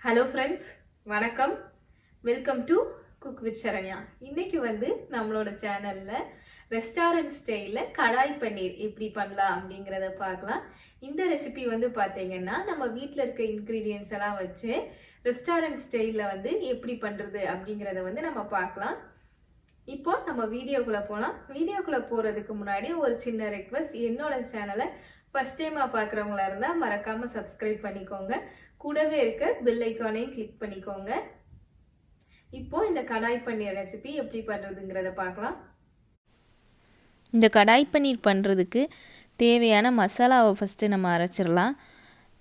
Hello friends, வணக்கம். Welcome to cook with Saranya. இன்னைக்கு நம்மளோட சேனலில் ரெஸ்டாரண்ட் ஸ்டைலில் கடாய் பன்னீர் எப்படி பண்ணலாம் அப்படிங்கிறத பார்க்கலாம். இந்த ரெசிபி பார்த்தீங்கன்னா நம்ம வீட்டில் இருக்க இன்க்ரீடியன்ஸ் எல்லாம் வச்சு ரெஸ்டாரண்ட் ஸ்டைலில் எப்படி பண்ணுறது அப்படிங்கிறத நம்ம பார்க்கலாம். இப்போ நம்ம வீடியோக்குள்ளே போகலாம். வீடியோக்குள்ளே போகிறதுக்கு முன்னாடி ஒரு சின்ன ரெக்வஸ்ட், என்னோட சேனலை ஃபஸ்ட் டைமாக பார்க்குறவங்களா இருந்தால் மறக்காமல் சப்ஸ்கிரைப் பண்ணிக்கோங்க. கூடவே இருக்க பெல் ஐக்கானையும் கிளிக் பண்ணிக்கோங்க. இப்போ இந்த கடாய் பன்னீர் ரெசிபி எப்படி பண்ணுறதுங்கிறத பார்க்கலாம். இந்த கடாய் பன்னீர் பண்ணுறதுக்கு தேவையான மசாலாவை ஃபஸ்ட்டு நம்ம அரைச்சிடலாம்.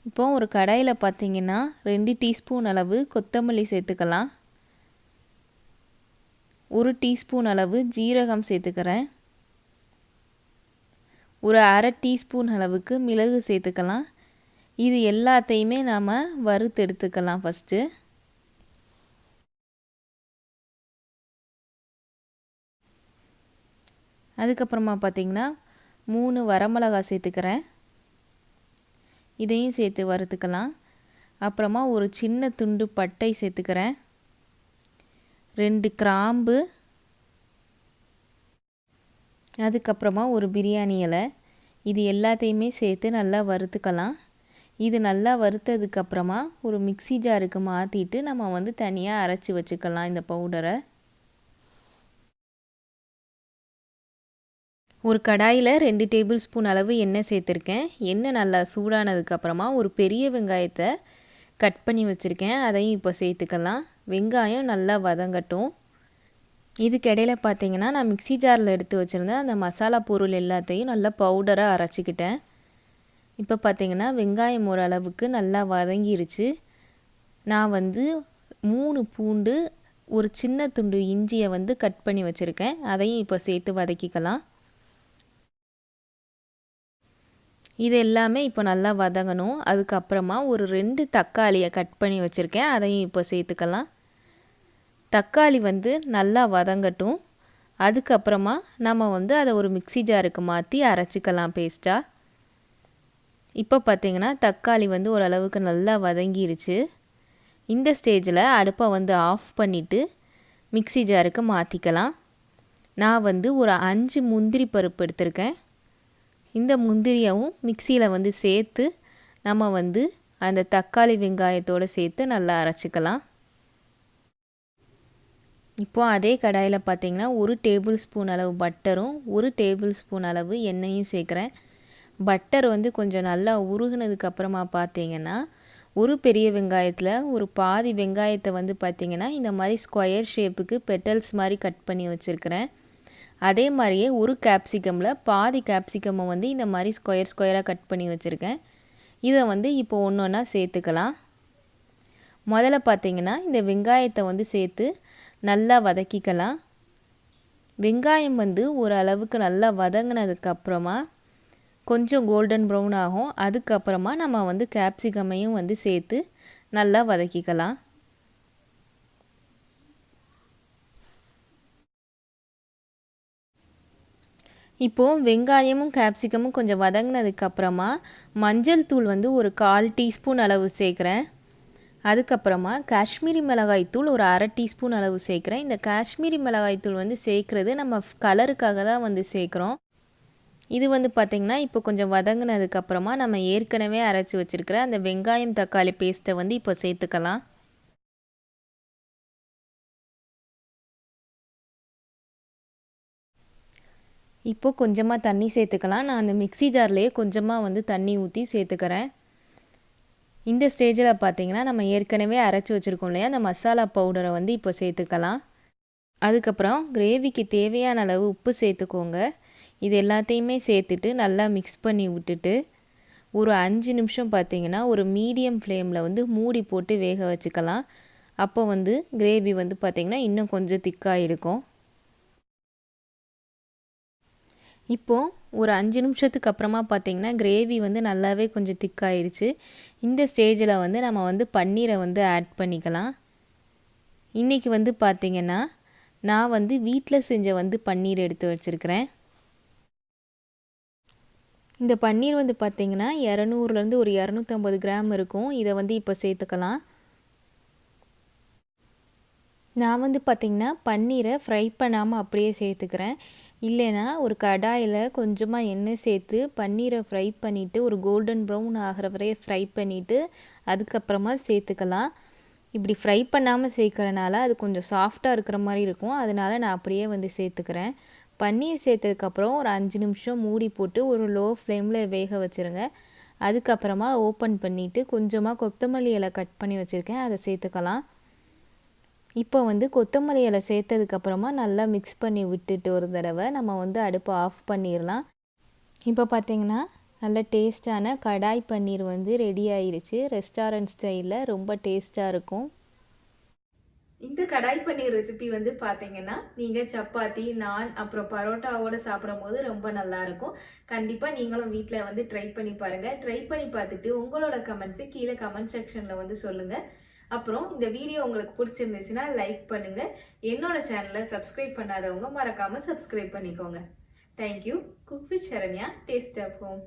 இப்போ ஒரு கடாயில் பார்த்திங்கன்னா 2 டீஸ்பூன் அளவு கொத்தமல்லி சேர்த்துக்கலாம். 1 டீஸ்பூன் அளவு ஜீரகம் சேர்த்துக்கிறேன். ஒரு அரை டீஸ்பூன் அளவுக்கு மிளகு சேர்த்துக்கலாம். இது எல்லாத்தையுமே நாம் வறுத்து எடுத்துக்கலாம். ஃபஸ்ட்டு அதுக்கப்புறமா பார்த்திங்கன்னா 3 வரமிளகாய் சேர்த்துக்கிறேன். இதையும் சேர்த்து வறுத்துக்கலாம். அப்புறமா ஒரு சின்ன துண்டு பட்டை சேர்த்துக்கிறேன். 2 கிராம்பு, அதுக்கப்புறமா ஒரு பிரியாணி இலை. இது எல்லாத்தையுமே சேர்த்து நல்லா வறுத்துக்கலாம். இது நல்லா வறுத்ததுக்கப்புறமா ஒரு மிக்ஸி ஜாருக்கு மாற்றிட்டு நம்ம தனியாக அரைச்சி வச்சுக்கலாம். இந்த பவுடரை ஒரு கடாயில் 2 டேபிள் ஸ்பூன் அளவு எண்ணெய் சேர்த்துருக்கேன். எண்ணெய் நல்லா சூடானதுக்கப்புறமா ஒரு பெரிய வெங்காயத்தை கட் பண்ணி வச்சுருக்கேன். அதையும் இப்போ சேர்த்துக்கலாம். வெங்காயம் நல்லா வதங்கட்டும். இதுக்கிடையில் பார்த்திங்கன்னா நான் மிக்ஸி ஜாரில் எடுத்து வச்சுருந்தேன் அந்த மசாலா பொருள் எல்லாத்தையும் நல்லா பவுடராக அரைச்சிக்கிட்டேன். இப்போ பார்த்திங்கன்னா வெங்காயம் ஓரளவுக்கு நல்லா வதங்கிருச்சு. நான் 3 பூண்டு, ஒரு சின்ன துண்டு இஞ்சியை கட் பண்ணி வச்சுருக்கேன். அதையும் இப்போ சேர்த்து வதக்கிக்கலாம். இது எல்லாமே இப்போ நல்லா வதங்கணும். அதுக்கப்புறமா ஒரு 2 தக்காளியை கட் பண்ணி வச்சுருக்கேன். அதையும் இப்போ சேர்த்துக்கலாம். தக்காளி நல்லா வதங்கட்டும். அதுக்கப்புறமா நம்ம அதை ஒரு மிக்ஸி ஜாருக்கு மாற்றி அரைச்சிக்கலாம் பேஸ்ட்டாக. இப்போ பார்த்திங்கன்னா தக்காளி ஓரளவுக்கு நல்லா வதங்கிருச்சு. இந்த ஸ்டேஜில் அடுப்பை ஆஃப் பண்ணிவிட்டு மிக்ஸி ஜாருக்கு மாற்றிக்கலாம். நான் ஒரு 5 முந்திரி பருப்பு எடுத்திருக்கேன். இந்த முந்திரியவும் மிக்சியில் சேர்த்து நம்ம அந்த தக்காளி வெங்காயத்தோடு சேர்த்து நல்லா அரைச்சிக்கலாம். இப்போது அதே கடாயில் பார்த்திங்கன்னா 1 டேபிள் ஸ்பூன் அளவு பட்டரும் 1 டேபிள் ஸ்பூன் அளவு எண்ணெயும் சேர்க்குறேன். பட்டர் கொஞ்சம் நல்லா உருகுனதுக்கப்புறமா பார்த்திங்கன்னா ஒரு பெரிய வெங்காயத்தில் ஒரு பாதி வெங்காயத்தை பார்த்திங்கன்னா இந்த மாதிரி ஸ்கொயர் ஷேப்புக்கு பெட்டல்ஸ் மாதிரி கட் பண்ணி வச்சுருக்கிறேன். அதே மாதிரியே ஒரு கேப்சிகமில் பாதி கேப்சிகமை இந்த மாதிரி ஸ்கொயராக கட் பண்ணி வச்சுருக்கேன். இதை இப்போ ஒன்று ஒன்றா சேர்த்துக்கலாம். முதல்ல பார்த்திங்கன்னா இந்த வெங்காயத்தை சேர்த்து நல்லா வதக்கிக்கலாம். வெங்காயம் ஓரளவுக்கு நல்லா வதங்கினதுக்கப்புறமா கொஞ்சம் கோல்டன் ப்ரௌன் ஆகும். அதுக்கப்புறமா நம்ம கேப்சிகமையும் சேர்த்து நல்லா வதக்கிக்கலாம். இப்போது வெங்காயமும் கேப்சிகமும் கொஞ்சம் வதங்கினதுக்கப்புறமா மஞ்சள் தூள் ஒரு 1/4 டீஸ்பூன் அளவு சேர்க்குறேன். அதுக்கப்புறமா காஷ்மீரி மிளகாய் தூள் ஒரு அரை டீஸ்பூன் அளவு சேர்க்குறேன். இந்த காஷ்மீரி மிளகாய் தூள் சேர்க்குறது நம்ம கலருக்காக தான் சேர்க்குறோம். இது பார்த்திங்கன்னா இப்போ கொஞ்சம் வதங்கினதுக்கப்புறமா நம்ம ஏற்கனவே அரைச்சி வச்சுருக்கிற அந்த வெங்காயம் தக்காளி பேஸ்ட்டை இப்போ சேர்த்துக்கலாம். இப்போது கொஞ்சமாக தண்ணி சேர்த்துக்கலாம். நான் அந்த மிக்ஸி ஜார்லேயே கொஞ்சமாக தண்ணி ஊற்றி சேர்த்துக்கிறேன். இந்த ஸ்டேஜில் பார்த்திங்கன்னா நம்ம ஏற்கனவே அரைச்சி வச்சுருக்கோம் இல்லையா, அந்த மசாலா பவுடரை இப்போ சேர்த்துக்கலாம். அதுக்கப்புறம் கிரேவிக்கு தேவையான அளவு உப்பு சேர்த்துக்கோங்க. இது எல்லாத்தையுமே சேர்த்துட்டு நல்லா மிக்ஸ் பண்ணி விட்டுட்டு ஒரு 5 நிமிஷம் பார்த்திங்கன்னா ஒரு மீடியம் ஃப்ளேமில் மூடி போட்டு வேக வச்சுக்கலாம். அப்போ கிரேவி பார்த்திங்கன்னா இன்னும் கொஞ்சம் திக்காக இருக்கும். இப்போது ஒரு 5 நிமிஷத்துக்கு அப்புறமா பார்த்திங்கன்னா கிரேவி நல்லாவே கொஞ்சம் திக்காயிடுச்சு. இந்த ஸ்டேஜில் நம்ம பன்னீரை ஆட் பண்ணிக்கலாம். இன்றைக்கி பார்த்திங்கன்னா நான் வீட்டில் செஞ்ச பன்னீர் எடுத்து வச்சுருக்கிறேன். இந்த பன்னீர் பார்த்திங்கன்னா 200லேருந்து ஒரு 250 கிராம் இருக்கும். இதை இப்போ சேர்த்துக்கலாம். நான் வந்து பார்த்திங்கன்னா பன்னீரை ஃப்ரை பண்ணாமல் அப்படியே சேர்த்துக்கிறேன். இல்லைன்னா ஒரு கடாயில் கொஞ்சமாக எண்ணெய் சேர்த்து பன்னீரை ஃப்ரை பண்ணிவிட்டு ஒரு கோல்டன் ப்ரௌன் ஆகிற வரைய ஃப்ரை பண்ணிவிட்டு அதுக்கப்புறமா சேர்த்துக்கலாம். இப்படி ஃப்ரை பண்ணாமல் சேர்க்குறனால அது கொஞ்சம் சாஃப்டாக இருக்கிற மாதிரி இருக்கும். அதனால் நான் அப்படியே வந்து சேர்த்துக்கிறேன். பன்னீர் சேர்த்ததுக்கப்புறம் ஒரு 5 நிமிஷம் மூடி போட்டு ஒரு லோ ஃப்ளேமில் வேக வச்சுருங்க. அதுக்கப்புறமா ஓப்பன் பண்ணிவிட்டு கொஞ்சமாக கொத்தமல்லி இலை கட் பண்ணி வச்சுருக்கேன், அதை சேர்த்துக்கலாம். இப்போ வந்து கொத்தமல்லி இலை சேர்த்ததுக்கப்புறமா நல்லா மிக்ஸ் பண்ணி விட்டுட்டு ஒரு தடவை நம்ம வந்து அடுப்பை ஆஃப் பண்ணிடலாம். இப்போ பார்த்திங்கன்னா நல்ல டேஸ்டான கடாய் பன்னீர் வந்து ரெடி ஆயிடுச்சு. ரெஸ்டாரண்ட் ஸ்டைலில் ரொம்ப டேஸ்ட்டாக இருக்கும். இந்த கடாய் பன்னீர் ரெசிபி வந்து பார்த்தீங்கன்னா நீங்கள் சப்பாத்தி, நான், அப்புறம் பரோட்டாவோட சாப்பிடும்போது ரொம்ப நல்லா இருக்கும். கண்டிப்பாக நீங்களும் வீட்டில் வந்து ட்ரை பண்ணி பாருங்கள். ட்ரை பண்ணி பார்த்துட்டு உங்களோட கமெண்ட்ஸை கீழே கமெண்ட் செக்ஷனில் வந்து சொல்லுங்கள். அப்புறம் இந்த வீடியோ உங்களுக்கு பிடிச்சிருந்துச்சுன்னா லைக் பண்ணுங்கள். என்னோட சேனலை சப்ஸ்கிரைப் பண்ணாதவங்க மறக்காமல் சப்ஸ்கிரைப் பண்ணிக்கோங்க. Thank you. Cook with Saranya, taste of home.